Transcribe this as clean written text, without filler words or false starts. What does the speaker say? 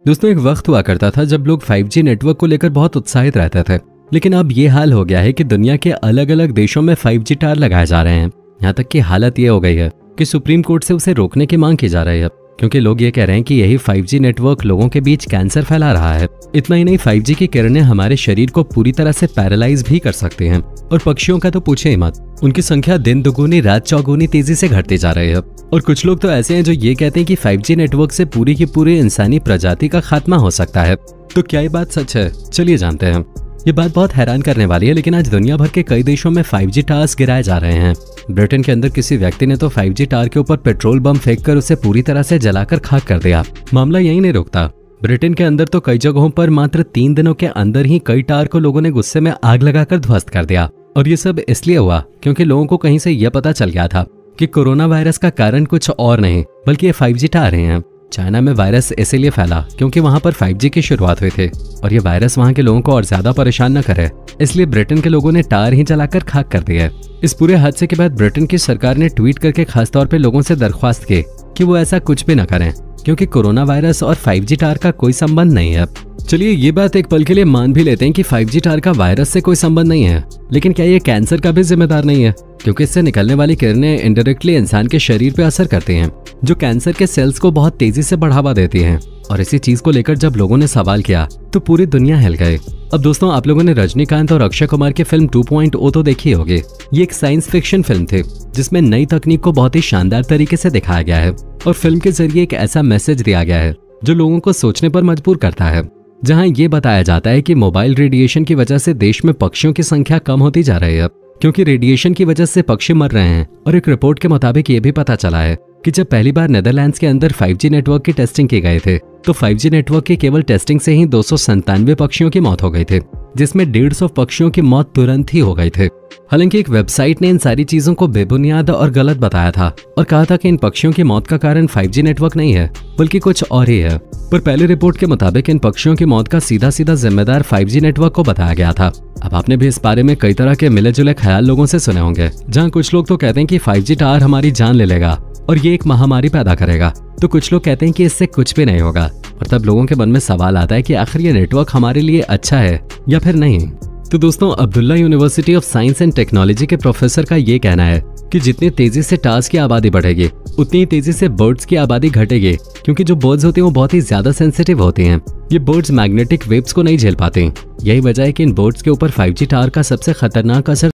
दोस्तों, एक वक्त हुआ करता था जब लोग 5G नेटवर्क को लेकर बहुत उत्साहित रहते थे। लेकिन अब ये हाल हो गया है कि दुनिया के अलग अलग देशों में 5G टावर लगाए जा रहे हैं। यहाँ तक कि हालत ये हो गई है कि सुप्रीम कोर्ट से उसे रोकने की मांग की जा रही है, क्योंकि लोग ये कह रहे हैं कि यही 5G नेटवर्क लोगों के बीच कैंसर फैला रहा है। इतना ही नहीं, 5G की किरणें हमारे शरीर को पूरी तरह से पैरालाइज भी कर सकती हैं। और पक्षियों का तो पूछे ही मत, उनकी संख्या दिन दुगुनी रात चौगुनी तेजी से घटती जा रही है। और कुछ लोग तो ऐसे हैं जो ये कहते हैं कि 5G नेटवर्क से पूरी की पूरी इंसानी प्रजाति का खात्मा हो सकता है। तो क्या ये बात सच है? चलिए जानते हैं। ये बात बहुत हैरान करने वाली है, लेकिन आज दुनिया भर के कई देशों में 5G टावर्स गिराए जा रहे हैं। ब्रिटेन के अंदर किसी व्यक्ति ने तो 5G टावर के ऊपर पेट्रोल बम फेंककर उसे पूरी तरह से जलाकर खाक कर दिया। मामला यही नहीं रुकता। ब्रिटेन के अंदर तो कई जगहों पर मात्र 3 दिनों के अंदर ही कई टावर को लोगों ने गुस्से में आग लगाकर ध्वस्त कर दिया। और ये सब इसलिए हुआ क्योंकि लोगों को कहीं से यह पता चल गया था कि कोरोना वायरस का कारण कुछ और नहीं बल्कि ये 5G टावर हैं। चाइना में वायरस इसीलिए फैला क्योंकि वहां पर 5G की शुरुआत हुई थी और ये वायरस वहां के लोगों को और ज्यादा परेशान न करे, इसलिए ब्रिटेन के लोगों ने टावर ही जलाकर खाक कर दिए। इस पूरे हादसे के बाद ब्रिटेन की सरकार ने ट्वीट करके खासतौर पे लोगों से दरख्वास्त की कि वो ऐसा कुछ भी न करें, क्योंकि कोरोना वायरस और 5G टावर का कोई संबंध नहीं है। चलिए ये बात एक पल के लिए मान भी लेते हैं कि 5G टावर का वायरस से कोई संबंध नहीं है, लेकिन क्या ये कैंसर का भी जिम्मेदार नहीं है? क्योंकि इससे निकलने वाली किरणें इनडायरेक्टली इंसान के शरीर पे असर करती हैं, जो कैंसर के सेल्स को बहुत तेजी से बढ़ावा देती हैं। और इसी चीज को लेकर जब लोगों ने सवाल किया तो पूरी दुनिया हिल गई। अब दोस्तों, आप लोगों ने रजनीकांत और अक्षय कुमार की फिल्म 2.0 तो देखी होगी। ये एक साइंस फिक्शन फिल्म थी जिसमें नई तकनीक को बहुत ही शानदार तरीके से दिखाया गया है और फिल्म के जरिए एक ऐसा मैसेज दिया गया है जो लोगों को सोचने पर मजबूर करता है। जहां ये बताया जाता है कि मोबाइल रेडिएशन की वजह से देश में पक्षियों की संख्या कम होती जा रही है, क्योंकि रेडिएशन की वजह से पक्षी मर रहे हैं। और एक रिपोर्ट के मुताबिक ये भी पता चला है कि जब पहली बार नेदरलैंड्स के अंदर 5G नेटवर्क की टेस्टिंग की गई थी तो 5G नेटवर्क की केवल टेस्टिंग से ही 297 पक्षियों की मौत हो गई थी, जिसमें 150 पक्षियों की मौत तुरंत ही हो गई थी। हालांकि एक वेबसाइट ने इन सारी चीजों को बेबुनियाद और गलत बताया था और कहा था कि इन पक्षियों की मौत का कारण 5G नेटवर्क नहीं है बल्कि कुछ और ही है। पर पहली रिपोर्ट के मुताबिक इन पक्षियों की मौत का सीधा सीधा जिम्मेदार 5G नेटवर्क को बताया गया था। अब आपने भी इस बारे में कई तरह के मिले जुले ख्याल लोगों से सुने होंगे, जहाँ कुछ लोग तो कहते हैं कि 5G टावर हमारी जान ले लेगा और ये एक महामारी पैदा करेगा, तो कुछ लोग कहते हैं कि इससे कुछ भी नहीं होगा। और तब लोगों के मन में सवाल आता है कि आखिर ये नेटवर्क हमारे लिए अच्छा है या फिर नहीं। तो दोस्तों, Abdullah University of science and technology के प्रोफेसर का ये कहना है कि जितनी तेजी से टावर्स की आबादी बढ़ेगी उतनी ही तेजी से बर्ड्स की आबादी घटेगी, क्योंकि जो बर्ड्स होती हैं वो बहुत ही ज्यादा सेंसिटिव होती हैं। ये बर्ड्स मैग्नेटिक वेव्स को नहीं झेल पाते। यही वजह है कि इन बर्ड्स के ऊपर 5G टावर का सबसे खतरनाक असर